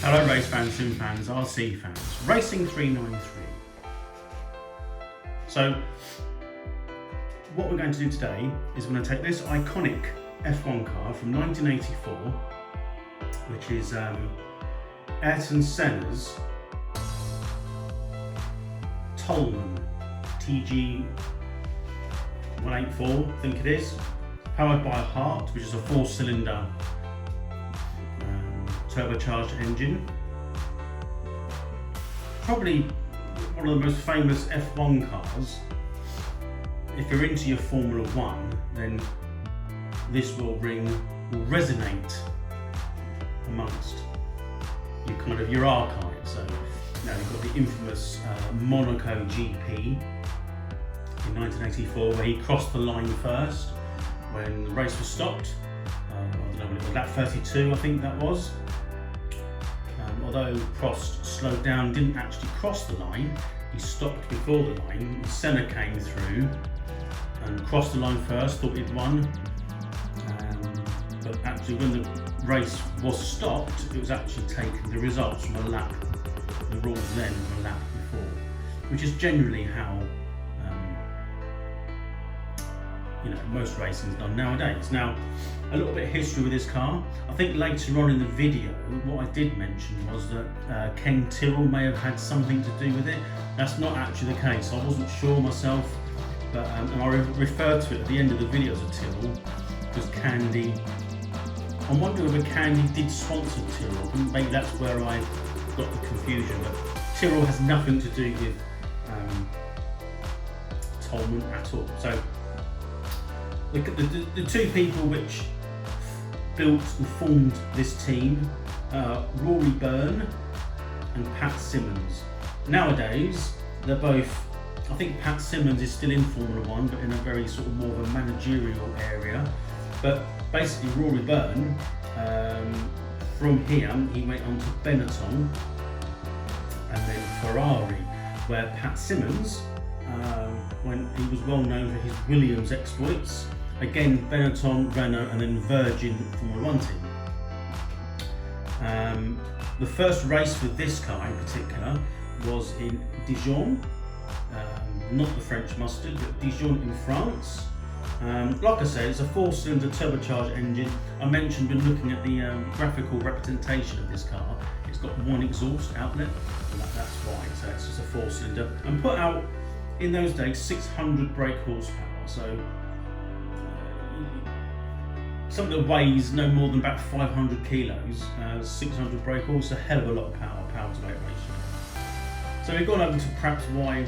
Hello race fans, sim fans, RC fans, Racing 393. So what we're going to do today is we're going to take this iconic F1 car from 1984, which is Ayrton Senna's Toleman T184, I think it is, powered by a Heart, which is a 4-cylinder turbocharged engine. Probably one of the most famous F1 cars. If you're into your Formula 1, then this will resonate amongst your archive. So now you've got the infamous Monaco GP in 1984, where he crossed the line first when the race was stopped. I don't know when it was, lap 32 I think that was. Although Prost slowed down, didn't actually cross the line, he stopped before the line. Senna came through and crossed the line first, thought he'd won. But actually when the race was stopped, it was actually taking the results from a lap, the rules then from a lap before, which is generally how most racing is done nowadays. Now, a little bit of history with this car. I think later on in the video, what I did mention was that Ken Tyrrell may have had something to do with it. That's not actually the case. I wasn't sure myself, but and I referred to it at the end of the video as a Tyrrell, because Candy, I'm wondering whether Candy did sponsor Tyrrell. Maybe that's where I got the confusion, but Tyrrell has nothing to do with Toleman at all. So the two people which built and formed this team, Rory Byrne and Pat Symonds. Nowadays, they're both, I think Pat Symonds is still in Formula 1, but in a very sort of more of a managerial area. But basically Rory Byrne, from here, he went on to Benetton and then Ferrari, where Pat Symonds, when he was well known for his Williams exploits. Again, Benetton, Renault, and then Virgin Formula 1 team. The first race for this car in particular was in Dijon, not the French mustard, but Dijon in France. Like I said, it's a 4-cylinder turbocharged engine. I mentioned when looking at the graphical representation of this car, it's got one exhaust outlet, and that's why. So it's just a 4-cylinder, and put out in those days 600 brake horsepower. So something that weighs no more than about 500 kilos, 600 brake horse, a hell of a lot of power to weight ratio. So we've gone over to perhaps why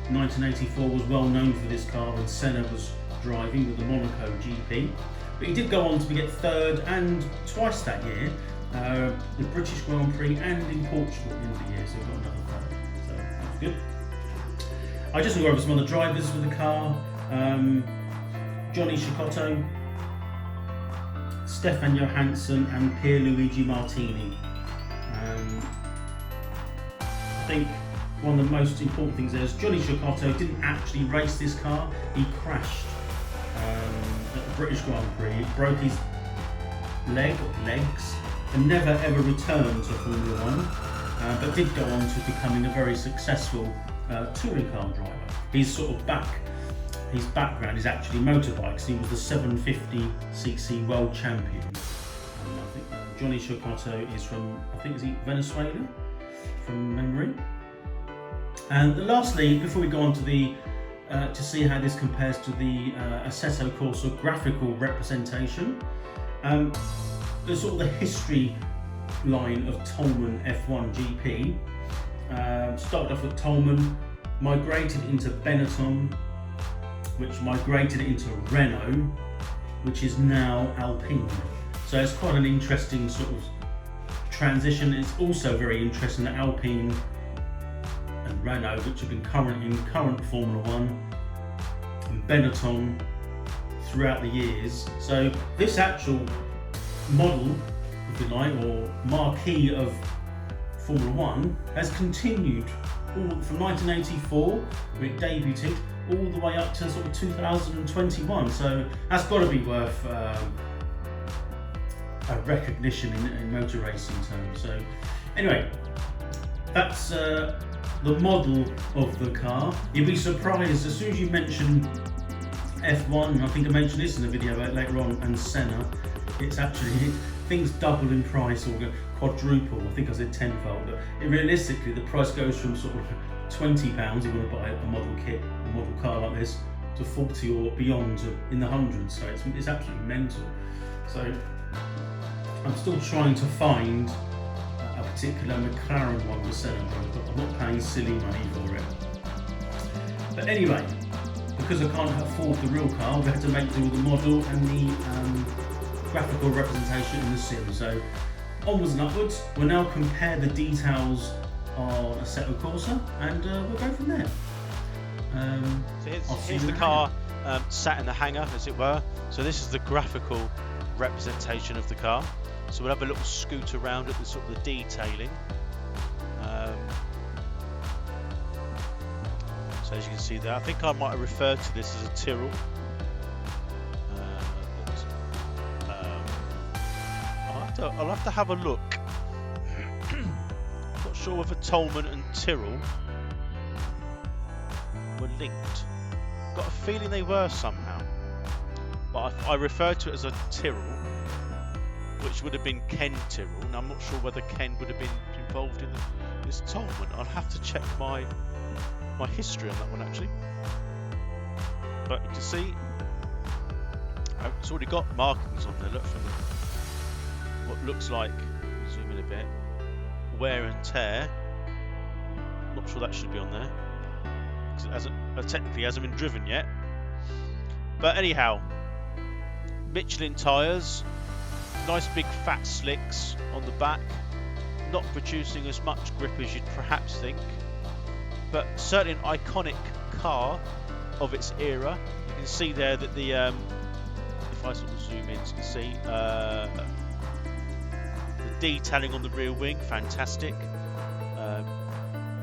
1984 was well known for this car when Senna was driving with the Monaco GP. But he did go on to get third and twice that year, the British Grand Prix and in Portugal at the end of the year, so he got another third. So that's good. I just want to go over some other drivers for the car. Johnny Cecotto, Stefan Johansson and Pierluigi Martini. I think one of the most important things is Johnny Cecotto didn't actually race this car. He crashed at the British Grand Prix, broke his legs, and never ever returned to Formula 1, but did go on to becoming a very successful touring car driver. His background is actually motorbikes. He was the 750cc world champion. I think Johnny Cecotto is from, is he Venezuela, from memory. And lastly, before we go on to to see how this compares to the Assetto Corsa graphical representation, there's sort of the history line of Toleman F1 GP. Started off with Toleman, migrated into Benetton, which migrated into Renault, which is now Alpine. So it's quite an interesting sort of transition. It's also very interesting that Alpine and Renault, which have been current Formula 1, and Benetton throughout the years. So this actual model, if you like, or marquee of Formula 1 has continued all from 1984, when it debuted, all the way up to sort of 2021. So that's got to be worth a recognition in motor racing terms. So anyway, that's the model of the car. You'll be surprised as soon as you mention F1, I think I mentioned this in a video about later on, and Senna, it's actually, things double in price or quadruple. I think I said tenfold, but realistically the price goes from sort of £20 if you want to buy a model kit, a model car like this, to 40 or beyond in the hundreds. So it's absolutely mental. So I'm still trying to find a particular McLaren one for Senna, but I'm not paying silly money for it. But anyway, because I can't afford the real car, we had to make do with the model and the graphical representation in the sim. So onwards and upwards, we'll now compare the details on Assetto Corsa, and we'll go from there. So here's the car sat in the hangar, as it were. So this is the graphical representation of the car. So we'll have a little scoot around at the sort of the detailing. So as you can see there, I think I might have referred to this as a Tyrrell. I'll have to have a look. Not sure whether Toleman and Tyrrell were linked. Got a feeling they were somehow. But I referred to it as a Tyrrell, which would have been Ken Tyrrell, and I'm not sure whether Ken would have been involved in this Toleman. I'll have to check my history on that one actually. But you can see it's already got markings on there. Look, from what looks like, zoom in a bit, wear and tear. Not sure that should be on there because it technically hasn't been driven yet. But anyhow, Michelin tyres, nice big fat slicks on the back, not producing as much grip as you'd perhaps think, but certainly an iconic car of its era. You can see there that the if I sort of zoom in, you can see the detailing on the rear wing, fantastic.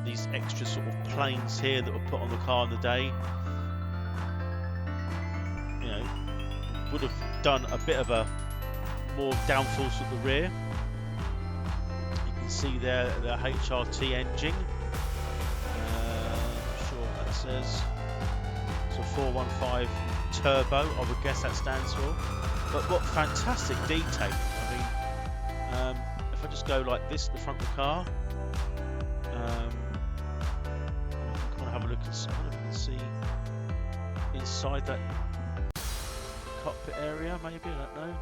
These extra sort of planes here that were put on the car in the day, you know, would have done a bit of a more downforce at the rear. You can see there the HRT engine. Not sure what that says. So 415 turbo, I would guess that stands for. But what fantastic detail! I mean, if I just go like this at the front of the car, I want to have a look and see inside that cockpit area. Maybe, I don't know.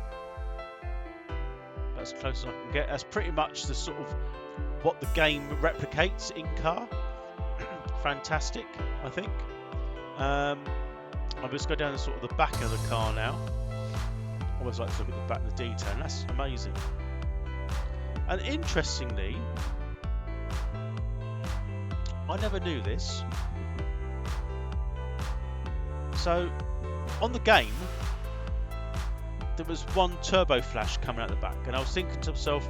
That's as close as I can get. That's pretty much the sort of what the game replicates in car. Fantastic, I think. I'll just go down to sort of the back of the car now. I always like to look at the back of the detail, and that's amazing. And interestingly, I never knew this. So, on the game, there was one turbo flash coming out the back, and I was thinking to myself,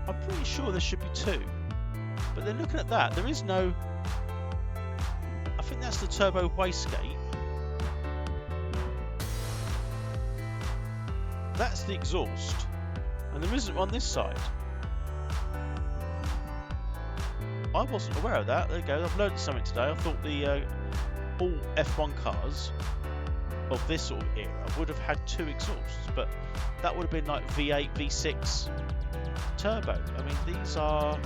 I'm pretty sure there should be two. But then looking at that, there is no... I think that's the turbo wastegate. That's the exhaust, and there isn't one this side. I wasn't aware of that. There you go, I've learned something today. I thought the all F1 cars of this sort of era would have had two exhausts, but that would have been like V8, V6 turbo. I mean, these are...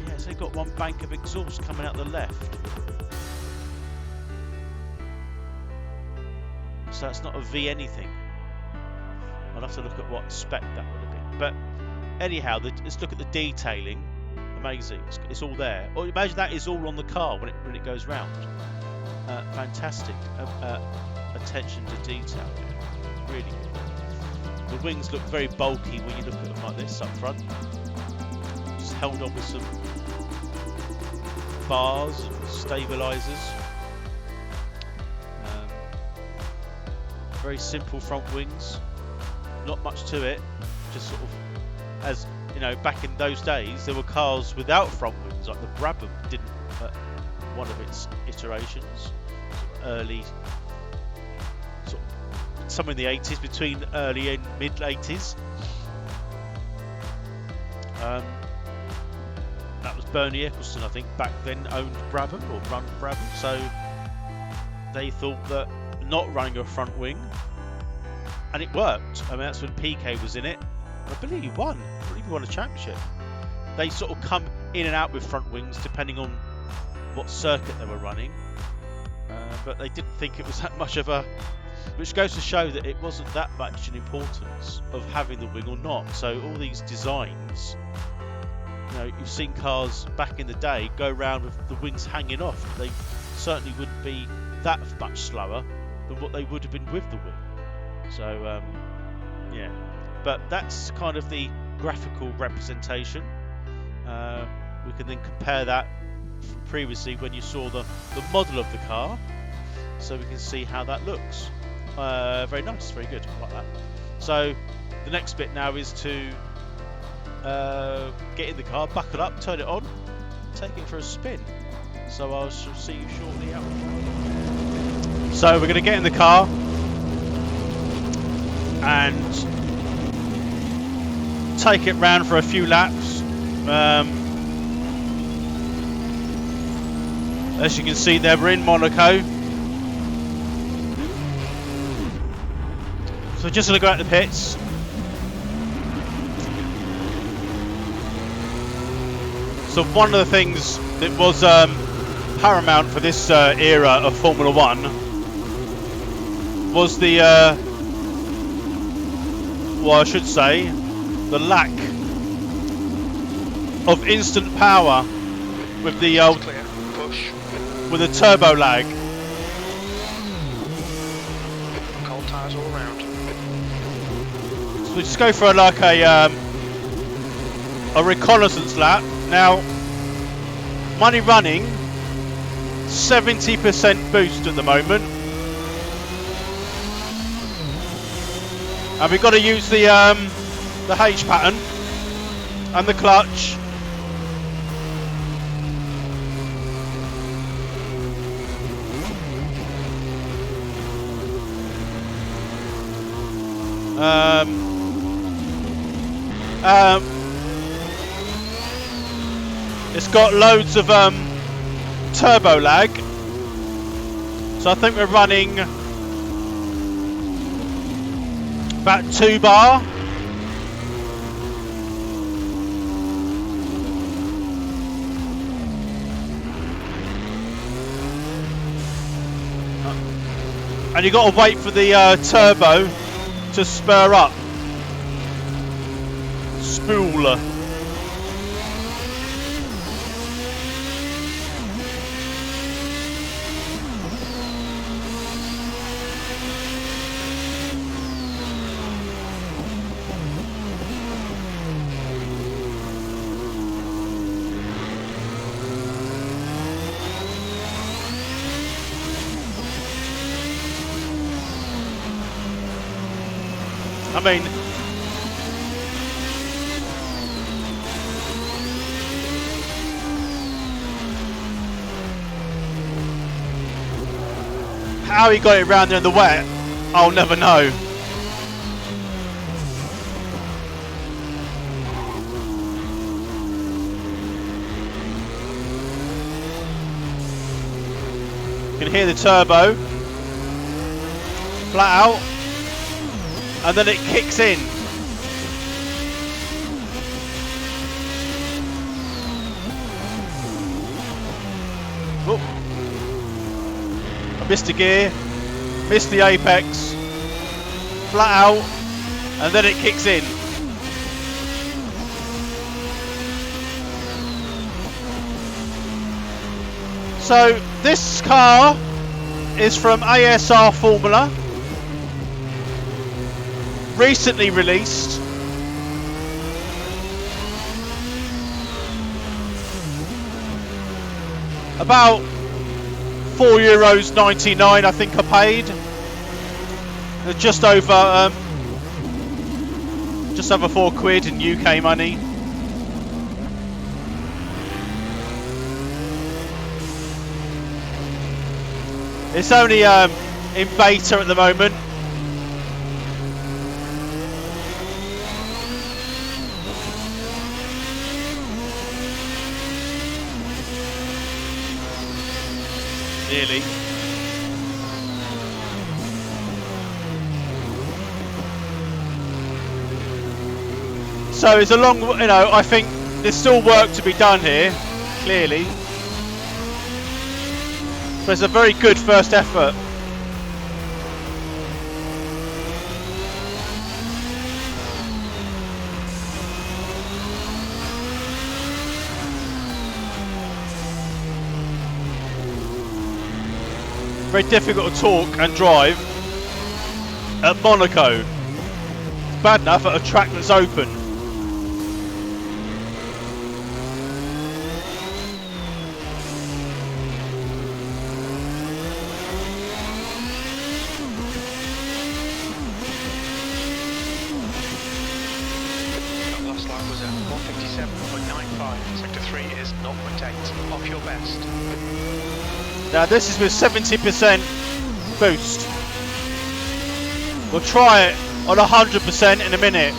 Yes, they've got one bank of exhaust coming out the left. So that's not a V anything. I'll have to look at what spec that would have been. But anyhow, let's look at the detailing. Amazing. It's all there. Or imagine that is all on the car when it goes round. Fantastic attention to detail. Really good. The wings look very bulky when you look at them like this up front. Just held on with some bars and stabilisers. Very simple front wings. Not much to it. Just sort of, as you know, back in those days, there were cars without front wings, like the Brabham didn't at one of its iterations, early sort of somewhere in the 80s, between early and mid 80s. That was Bernie Eccleston, I think, back then owned Brabham or run Brabham, so they thought that not running a front wing, and it worked. I mean, that's when PK was in it. I believe he won. I believe he won a championship. They sort of come in and out with front wings depending on what circuit they were running, but they didn't think it was that much of a, which goes to show that it wasn't that much an importance of having the wing or not. So all these designs, you know, you've seen cars back in the day go around with the wings hanging off. They certainly wouldn't be that much slower than what they would have been with the wing. So yeah, but that's kind of the graphical representation. We can then compare that from previously when you saw the model of the car, so we can see how that looks. Very nice, very good, I like that. So the next bit now is to get in the car, buckle up, turn it on, take it for a spin. So I shall see you shortly out. So we're going to get in the car and take it round for a few laps. As you can see there, we're in Monaco. So we're just going to go out the pits. So one of the things that was paramount for this era of Formula One was the, well, I should say, the lack of instant power with the old, with the turbo lag. Cold tyres all around. So we just go for like a reconnaissance lap. Now, money running, 70% boost at the moment. And we've got to use the H pattern and the clutch. It's got loads of turbo lag, so I think we're running about 2 bar. And you got to wait for the turbo to spur up. Spool. I mean, how he got it round there in the wet, I'll never know. You can hear the turbo, flat out. And then it kicks in. Oh. I missed a gear, missed the apex, flat out, and then it kicks in. So this car is from ASR Formula. Recently released. About €4.99 I think I paid. Just over £4 in UK money. It's only in beta at the moment. clearly. So it's a long, you know, I think there's still work to be done here, clearly. But it's a very good first effort. Very difficult to talk and drive at Monaco. It's bad enough at a track that's open. That last lap was at 157.95. Sector 3 is 0.8. Off your best. Now this is with 70% boost. We'll try it on 100% in a minute.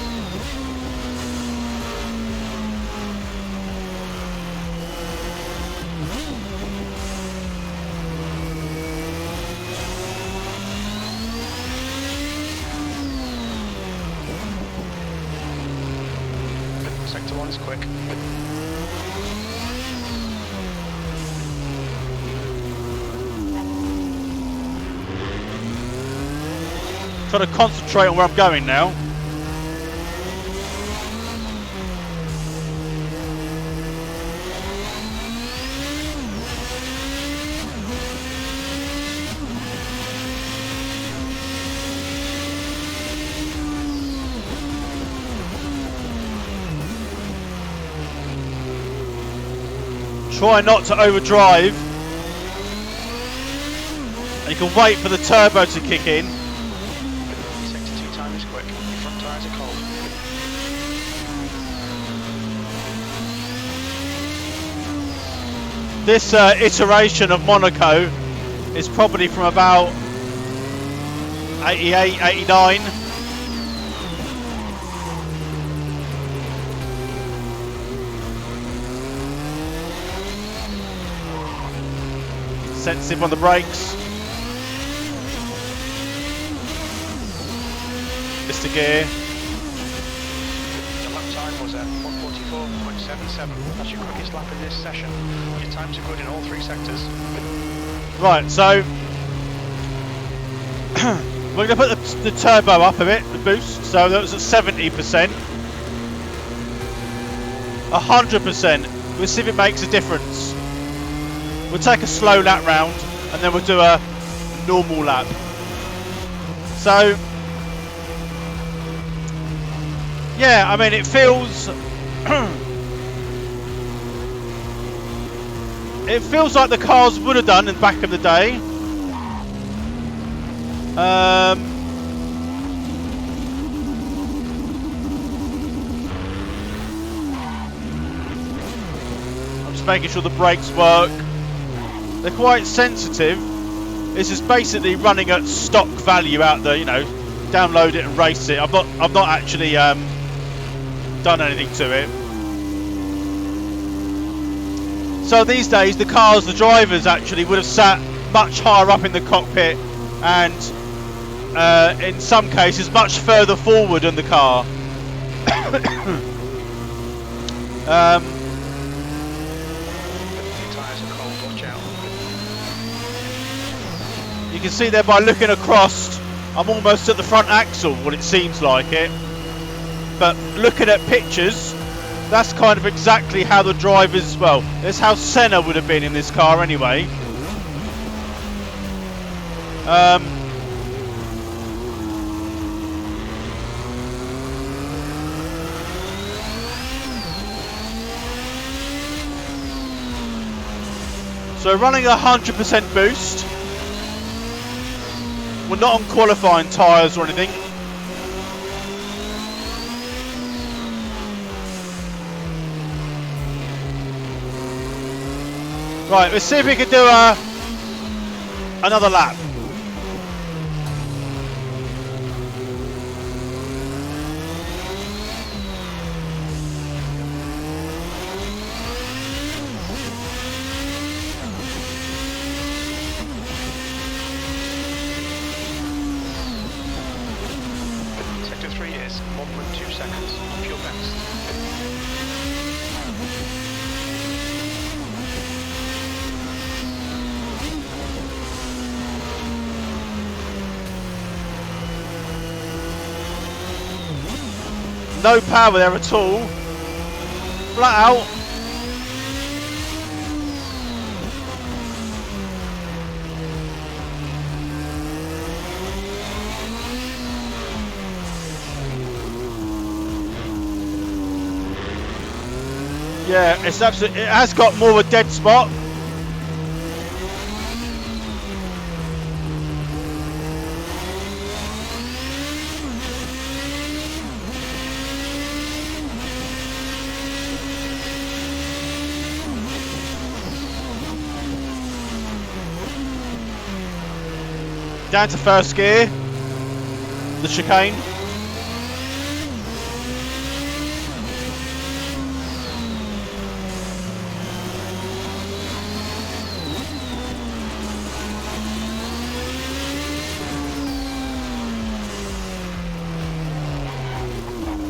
Sector 1 is quick. Trying to concentrate on where I'm going now. Try not to overdrive. And you can wait for the turbo to kick in. Sector 2 time is quick. Your front tyres are cold. This iteration of Monaco is probably from about 88, 89. Sensitive on the brakes. Mr. Gear. Your lap time was at 144.77. That's your quickest lap in this session. Your times are good in all three sectors. Right, so we're going to put the turbo up a bit, the boost. So that was at 70%. 100%. We'll see if it makes a difference. We'll take a slow lap round and then we'll do a normal lap. So, yeah, I mean, it feels it feels like the cars would have done in the back of the day. I'm just making sure the brakes work. They're quite sensitive. This is basically running at stock value out there, you know, download it and race it. I've not actually done anything to it. So these days the cars, the drivers actually would have sat much higher up in the cockpit and in some cases much further forward in the car. You can see there by looking across, I'm almost at the front axle, what it seems like it. But looking at pictures, that's kind of exactly how the drivers, well, that's how Senna would have been in this car anyway. So running 100% boost. We're not on qualifying tyres or anything. Right, let's see if we can do another lap. 3 is 1.2 seconds off your best. No power there at all. Flat out. Yeah, it's absolutely. It has got more of a dead spot. Down to first gear, the chicane.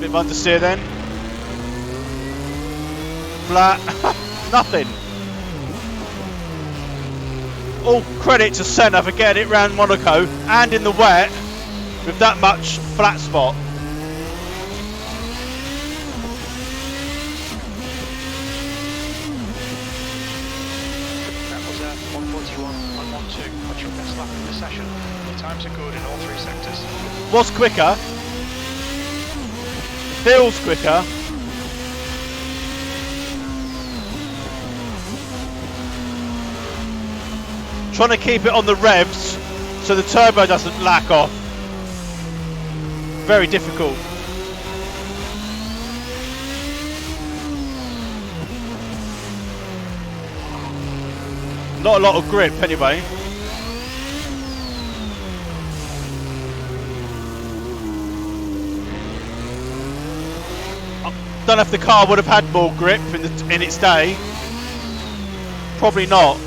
Bit of understeer then. Flat, nothing. All credit to Senna for getting it round Monaco and in the wet with that much flat spot. That was 141.12. What's your best lap in the session? Your times are good in all 3 sectors. Was quicker. Feels quicker. Trying to keep it on the revs so the turbo doesn't lack off. Very difficult. Not a lot of grip anyway. I don't know if the car would have had more grip in its day. Probably not.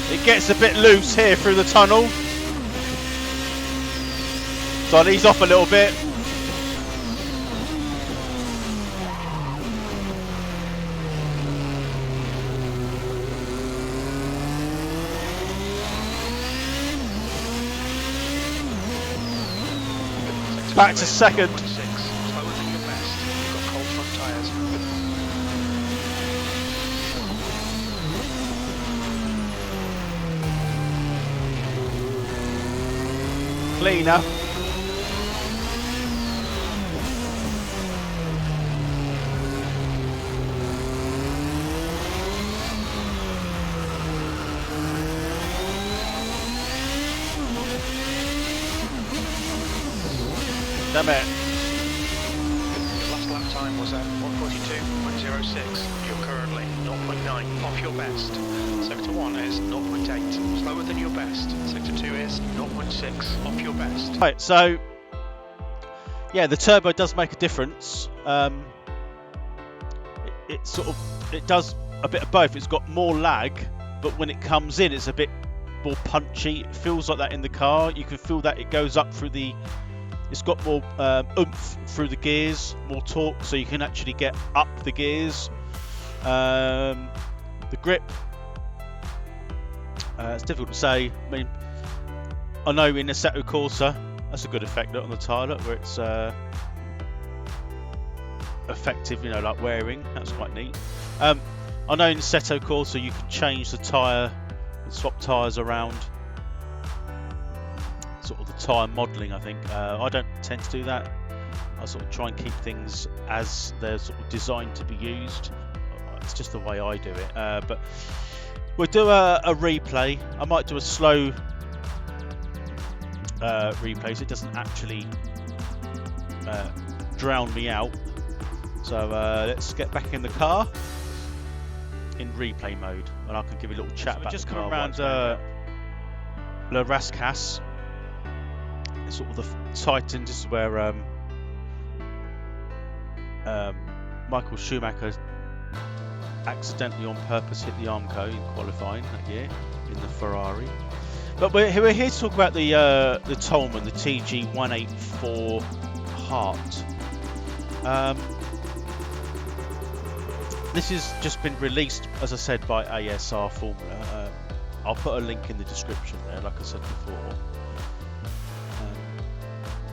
It gets a bit loose here through the tunnel, so I'll ease off a little bit. Back to second. 6, slower than your best. You've got cold front tyres. Cleaner. Damn it. Your last lap time was 142.06. You're currently 0.9 off your best. Sector 1 is 0.8, slower than your best. Sector 2 is 0.6 off your best. Right, so yeah, the turbo does make a difference. It does a bit of both. It's got more lag, but when it comes in, it's a bit more punchy. It feels like that in the car. You can feel that it goes up through the. It's got more oomph through the gears, more torque, so you can actually get up the gears. The grip, it's difficult to say. I mean, I know in Assetto Corsa, that's a good effect on the tyre, where it's effective, you know, like wearing. That's quite neat. I know in Assetto Corsa you can change the tyre and swap tyres around. Sort of the tyre modelling, I think. I don't tend to do that. I sort of try and keep things as they're sort of designed to be used. It's just the way I do it. But we'll do a replay. I might do a slow replay so it doesn't actually drown me out. So let's get back in the car in replay mode, and I can give you a little chat about just coming around Le Rascasse. It's sort of the Titan. This is where Michael Schumacher accidentally on purpose hit the Armco in qualifying that year in the Ferrari. But we're here to talk about the Toleman, the TG184 Heart. This has just been released, as I said, by ASR Formula. I'll put a link in the description there, like I said before.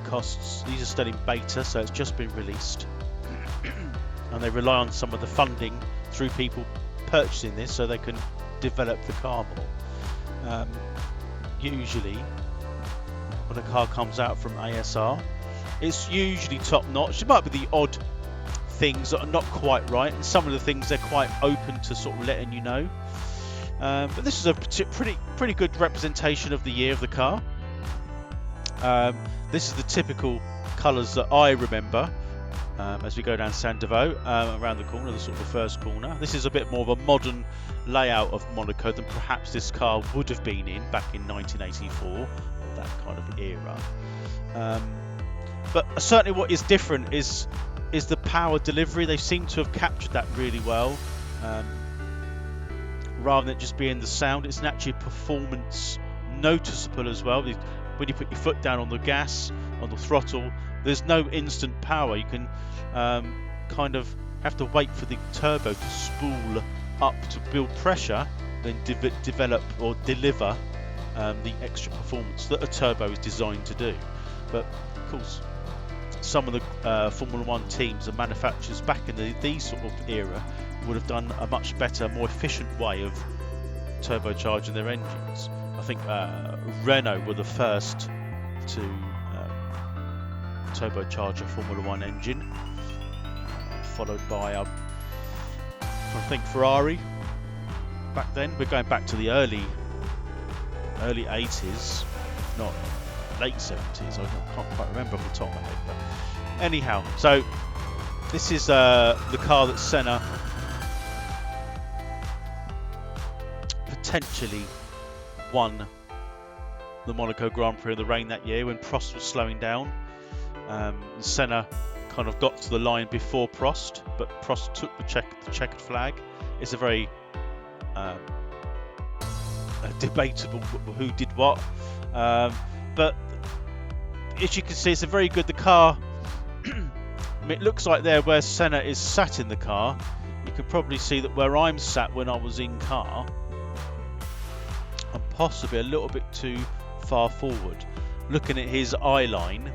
Costs, these are still in beta, so it's just been released. And they rely on some of the funding through people purchasing this so they can develop the car more. Usually, when a car comes out from ASR, it's usually top notch. There might be the odd things that are not quite right, and some of the things they're quite open to sort of letting you know. But this is a pretty good representation of the year of the car. This is the typical colours that I remember as we go down Sandovo around the corner, the sort of the first corner. This is a bit more of a modern layout of Monaco than perhaps this car would have been in back in 1984, or that kind of era. But certainly what is different is the power delivery. They seem to have captured that really well. Rather than it just being the sound, it's actually performance noticeable as well. When you put your foot down on the gas, on the throttle, there's no instant power. You can kind of have to wait for the turbo to spool up to build pressure, then develop or deliver the extra performance that a turbo is designed to do. But of course, some of the Formula 1 teams and manufacturers back in these sort of era would have done a much better, more efficient way of turbocharging their engines. I think Renault were the first to turbocharge a Formula 1 engine, followed by I think Ferrari. Back then, we're going back to the early 80s, not late 70s. I can't quite remember off the top of my head. But anyhow, so this is the car that Senna potentially won the Monaco Grand Prix in the rain that year when Prost was slowing down. Senna kind of got to the line before Prost, but Prost took the checkered flag. It's a very debatable who did what, but as you can see, it's a very good. The car, I mean, it looks like there where Senna is sat in the car. You can probably see that where I'm sat when I was in car, I'm possibly a little bit too far forward. Looking at his eye line,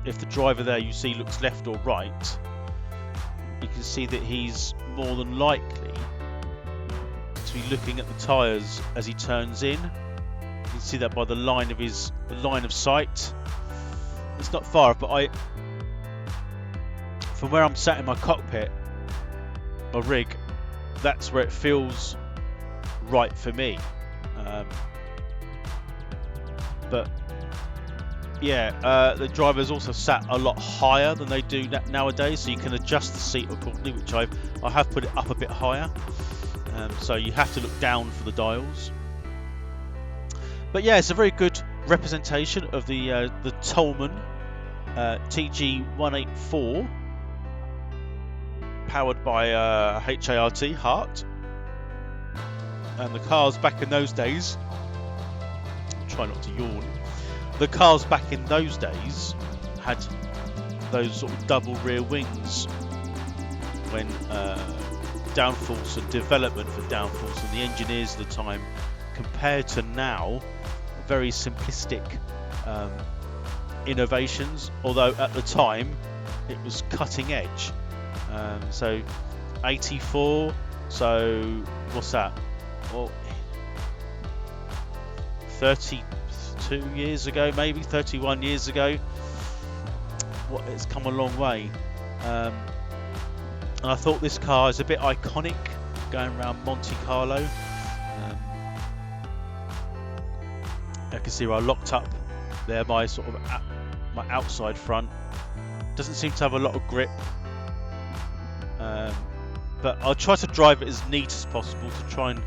if the driver there you see looks left or right, you can see that he's more than likely to be looking at the tyres as he turns in. You can see that by the line of sight. It's not far off, but from where I'm sat in my cockpit, my rig, that's where it feels right for me. But yeah, the drivers also sat a lot higher than they do nowadays, so you can adjust the seat accordingly, which I have put it up a bit higher, so you have to look down for the dials. But yeah, it's a very good representation of the Toleman TG184, powered by HART, Heart. And the cars back in those days, try not to yawn, the cars back in those days had those sort of double rear wings when downforce and development for downforce and the engineers at the time, compared to now, very simplistic innovations, although at the time it was cutting edge. So 84, so what's that? Well, 32 years ago, maybe 31 years ago. It's come a long way. And I thought this car is a bit iconic, going around Monte Carlo. I can see where I locked up there, my sort of my outside front. Doesn't seem to have a lot of grip. But I'll try to drive it as neat as possible to try and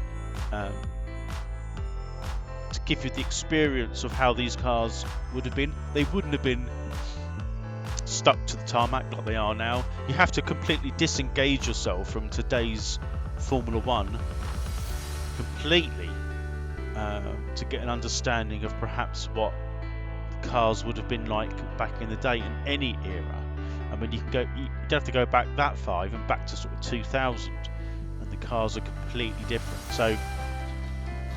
to give you the experience of how these cars would have been. They wouldn't have been stuck to the tarmac like they are now. You have to completely disengage yourself from today's Formula 1 completely to get an understanding of perhaps what cars would have been like back in the day in any era. I mean, you don't have to go back that far, even back to sort of 2000, and the cars are completely different. So,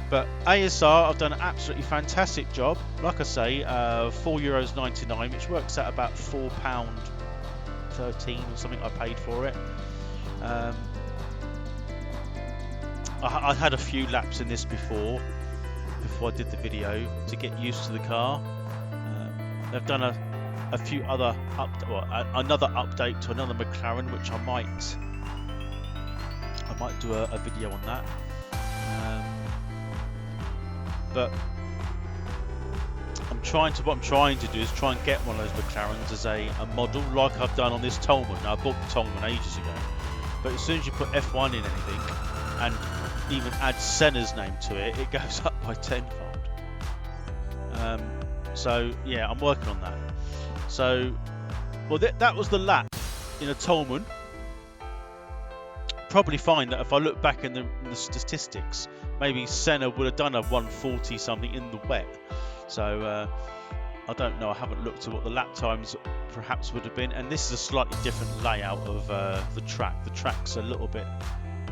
but ASR have done an absolutely fantastic job. Like I say, €4.99, which works out about £4.13 or something I paid for it. I had a few laps in this before I did the video to get used to the car. They've done a few other another update to another McLaren, which I might do a video on that. But what I'm trying to do is try and get one of those McLarens as a model, like I've done on this Toleman. Now, I bought the Toleman ages ago, but as soon as you put F1 in anything and even add Senna's name to it, it goes up by tenfold. So yeah, I'm working on that. So, well, that was the lap in a Toleman. Probably find that if I look back in the statistics, maybe Senna would have done a 140 something in the wet. So I don't know. I haven't looked at what the lap times perhaps would have been. And this is a slightly different layout of the track. The track's a little bit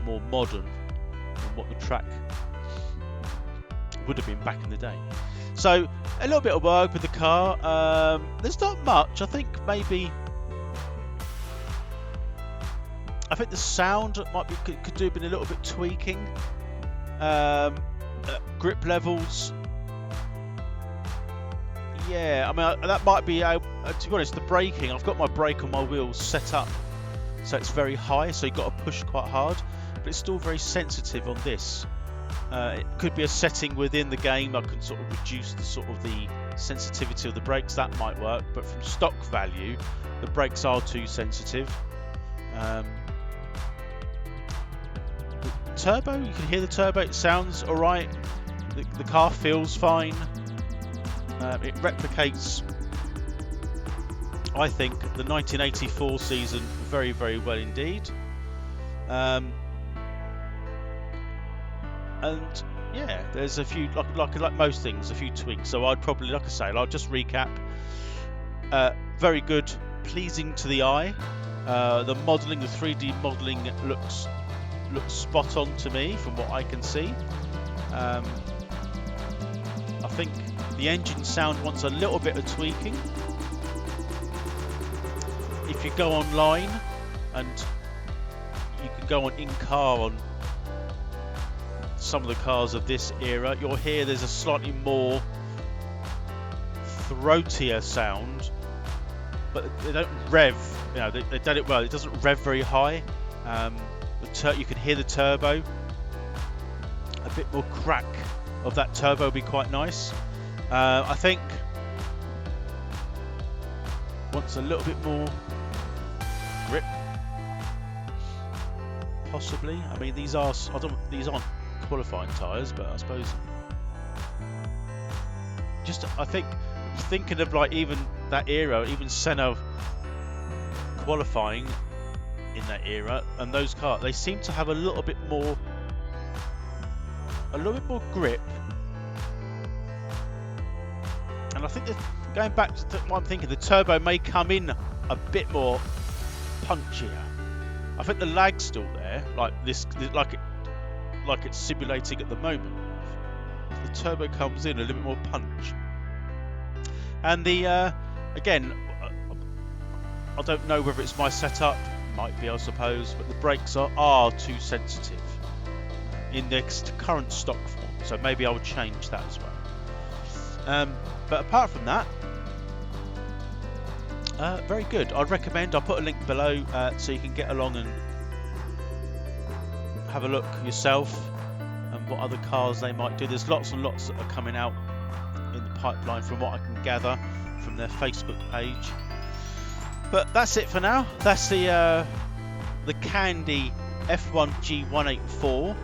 more modern than what the track would have been back in the day. So a little bit of work with the car. There's not much. I think the sound could do a little bit tweaking. Grip levels. Yeah, I mean that might be. To be honest, the braking. I've got my brake on my wheels set up, so it's very high. So you've got to push quite hard, but it's still very sensitive on this. It could be a setting within the game. I can sort of reduce the sensitivity of the brakes. That might work, but from stock value, the brakes are too sensitive. The turbo, you can hear the turbo. It sounds all right. The car feels fine. It replicates, I think, the 1984 season very, very well indeed. And yeah, there's a few, like most things, a few tweaks. So I'd probably, like I say, I'll just recap. Very good, pleasing to the eye. The modelling, the 3D modelling looks spot on to me from what I can see. I think the engine sound wants a little bit of tweaking. If you go online, and you can go on in-car on some of the cars of this era, you'll hear there's a slightly more throatier sound, but they don't rev. You know, they've done it well. It doesn't rev very high. You can hear the turbo. A bit more crack of that turbo would be quite nice. I think wants a little bit more grip, possibly. I mean, these aren't qualifying tyres, but I suppose I think thinking of like even that era, even Senna qualifying in that era, and those cars, they seem to have a little bit more grip. And I think that going back to what I'm thinking, the turbo may come in a bit more punchier. I think the lag's still there, like it's simulating at the moment. The turbo comes in a little bit more punch. And the again, I don't know whether it's my setup, might be I suppose, but the brakes are too sensitive in the current stock form, so maybe I would change that as well. But apart from that, very good. I'd recommend, I'll put a link below so you can get along and have a look yourself and what other cars they might do. There's lots and lots that are coming out in the pipeline from what I can gather from their Facebook page. But that's it for now. That's the Candy F1 G184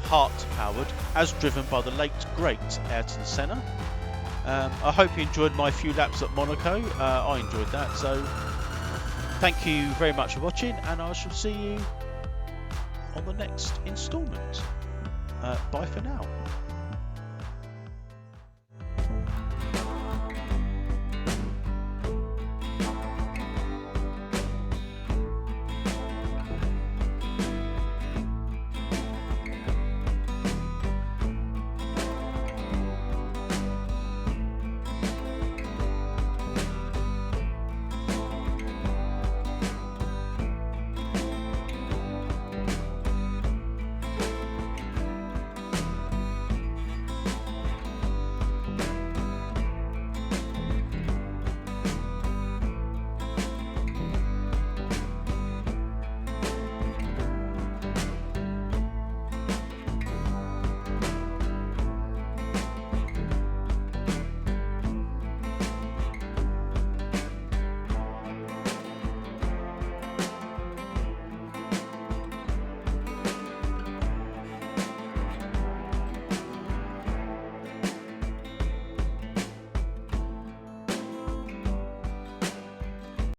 heart powered, as driven by the late great Ayrton Senna. I hope you enjoyed my few laps at Monaco. I enjoyed that, so thank you very much for watching, and I shall see you on the next instalment. Bye for now.